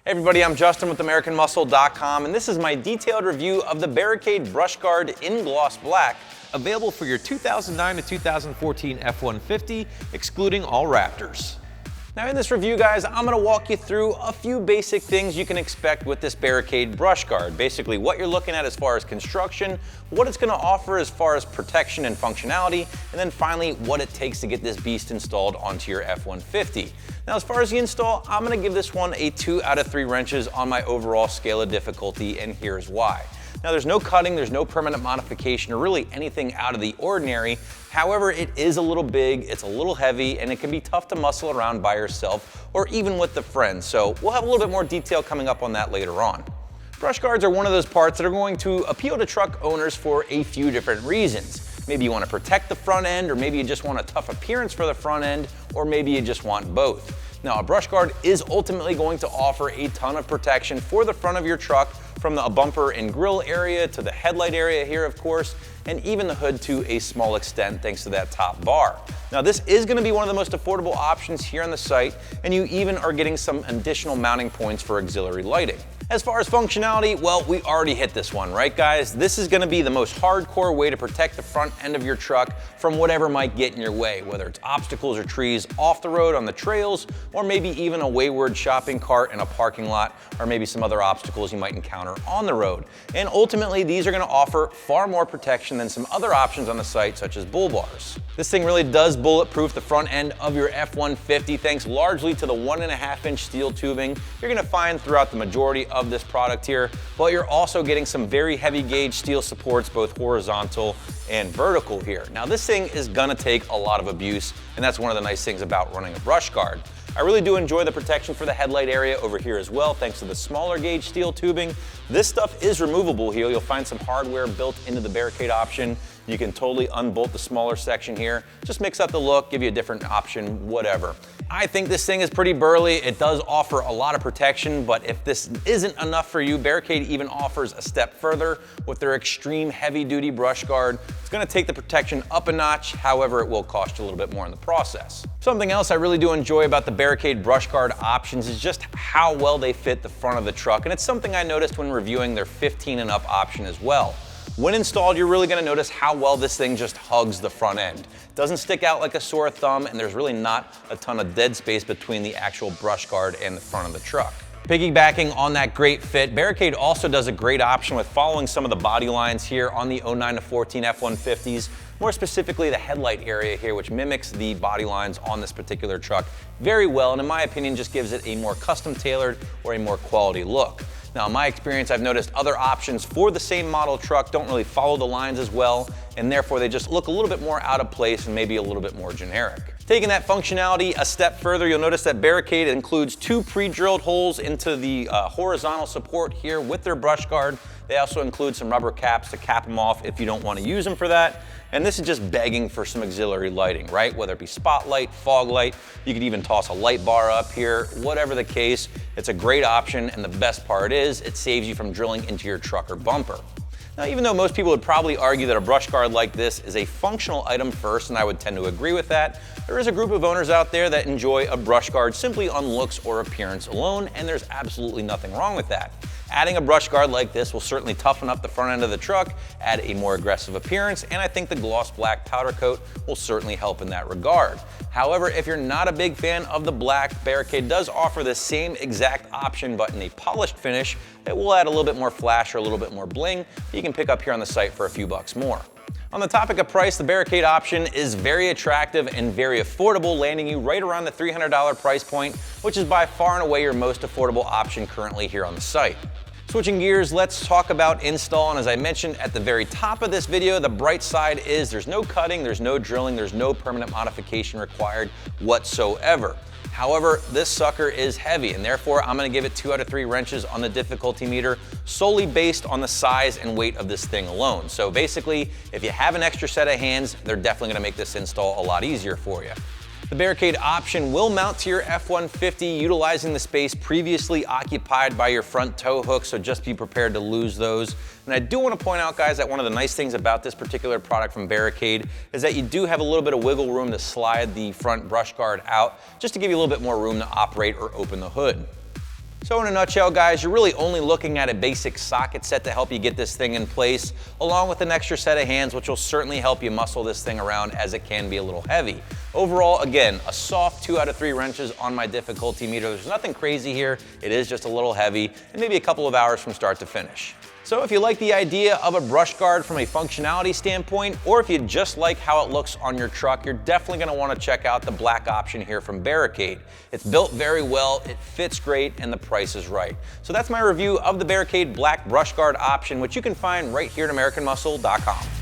Hey everybody, I'm Justin with AmericanMuscle.com, and this is my detailed review of the Barricade Brush Guard in gloss black, available for your 2009 to 2014 F-150, excluding all Raptors. Now in this review, guys, I'm going to walk you through a few basic things you can expect with this Barricade Brush Guard. Basically what you're looking at as far as construction, what it's going to offer as far as protection and functionality, and then finally what it takes to get this beast installed onto your F-150. Now as far as the install, I'm going to give this one a 2 out of 3 wrenches on my overall scale of difficulty, and here's why. Now there's no cutting, there's no permanent modification or really anything out of the ordinary. However, it is a little big, it's a little heavy, and it can be tough to muscle around by yourself or even with a friend. So we'll have a little bit more detail coming up on that later on. Brush guards are one of those parts that are going to appeal to truck owners for a few different reasons. Maybe you want to protect the front end, or maybe you just want a tough appearance for the front end, or maybe you just want both. Now a brush guard is ultimately going to offer a ton of protection for the front of your truck, from the bumper and grille area to the headlight area here, of course, and even the hood to a small extent thanks to that top bar. Now this is going to be one of the most affordable options here on the site, and you even are getting some additional mounting points for auxiliary lighting. As far as functionality, well, we already hit this one, right guys? This is going to be the most hardcore way to protect the front end of your truck from whatever might get in your way, whether it's obstacles or trees off the road on the trails, or maybe even a wayward shopping cart in a parking lot, or maybe some other obstacles you might encounter on the road. And ultimately, these are going to offer far more protection than some other options on the site, such as bull bars. This thing really does bulletproof the front end of your F-150 thanks largely to the 1.5-inch steel tubing you're going to find throughout the majority of this product here, but you're also getting some very heavy gauge steel supports, both horizontal and vertical here. Now this thing is gonna take a lot of abuse, and that's one of the nice things about running a brush guard. I really do enjoy the protection for the headlight area over here as well, thanks to the smaller gauge steel tubing. This stuff is removable here. You'll find some hardware built into the Barricade option. You can totally unbolt the smaller section here. Just mix up the look, give you a different option, whatever. I think this thing is pretty burly. It does offer a lot of protection, but if this isn't enough for you, Barricade even offers a step further with their extreme heavy-duty brush guard. It's gonna take the protection up a notch, however, it will cost you a little bit more in the process. Something else I really do enjoy about the Barricade brush guard options is just how well they fit the front of the truck, and it's something I noticed when reviewing their 15 and up option as well. When installed, you're really gonna notice how well this thing just hugs the front end. It doesn't stick out like a sore thumb, and there's really not a ton of dead space between the actual brush guard and the front of the truck. Piggybacking on that great fit, Barricade also does a great option with following some of the body lines here on the 09 to 14 F-150s, more specifically the headlight area here, which mimics the body lines on this particular truck very well, and in my opinion just gives it a more custom tailored or a more quality look. Now in my experience, I've noticed other options for the same model truck don't really follow the lines as well, and therefore they just look a little bit more out of place and maybe a little bit more generic. Taking that functionality a step further, you'll notice that Barricade includes 2 pre-drilled holes into the horizontal support here with their brush guard. They also include some rubber caps to cap them off if you don't want to use them for that. And this is just begging for some auxiliary lighting, right? Whether it be spotlight, fog light, you could even toss a light bar up here, whatever the case, it's a great option, and the best part is it saves you from drilling into your truck or bumper. Now, even though most people would probably argue that a brush guard like this is a functional item first, and I would tend to agree with that, there is a group of owners out there that enjoy a brush guard simply on looks or appearance alone, and there's absolutely nothing wrong with that. Adding a brush guard like this will certainly toughen up the front end of the truck, add a more aggressive appearance, and I think the gloss black powder coat will certainly help in that regard. However, if you're not a big fan of the black, Barricade does offer the same exact option but in a polished finish that will add a little bit more flash or a little bit more bling that you can pick up here on the site for a few bucks more. On the topic of price, the Barricade option is very attractive and very affordable, landing you right around the $300 price point, which is by far and away your most affordable option currently here on the site. Switching gears, let's talk about install, and as I mentioned at the very top of this video, the bright side is there's no cutting, there's no drilling, there's no permanent modification required whatsoever. However, this sucker is heavy, and therefore I'm gonna give it 2 out of 3 wrenches on the difficulty meter solely based on the size and weight of this thing alone. So basically, if you have an extra set of hands, they're definitely gonna make this install a lot easier for you. The Barricade option will mount to your F-150 utilizing the space previously occupied by your front tow hook, so just be prepared to lose those. And I do want to point out, guys, that one of the nice things about this particular product from Barricade is that you do have a little bit of wiggle room to slide the front brush guard out, just to give you a little bit more room to operate or open the hood. So in a nutshell, guys, you're really only looking at a basic socket set to help you get this thing in place, along with an extra set of hands, which will certainly help you muscle this thing around as it can be a little heavy. Overall, again, a soft 2 out of 3 wrenches on my difficulty meter. There's nothing crazy here. It is just a little heavy and maybe a couple of hours from start to finish. So if you like the idea of a brush guard from a functionality standpoint, or if you just like how it looks on your truck, you're definitely gonna wanna check out the black option here from Barricade. It's built very well, it fits great, and the price is right. So that's my review of the Barricade Black Brush Guard option, which you can find right here at AmericanMuscle.com.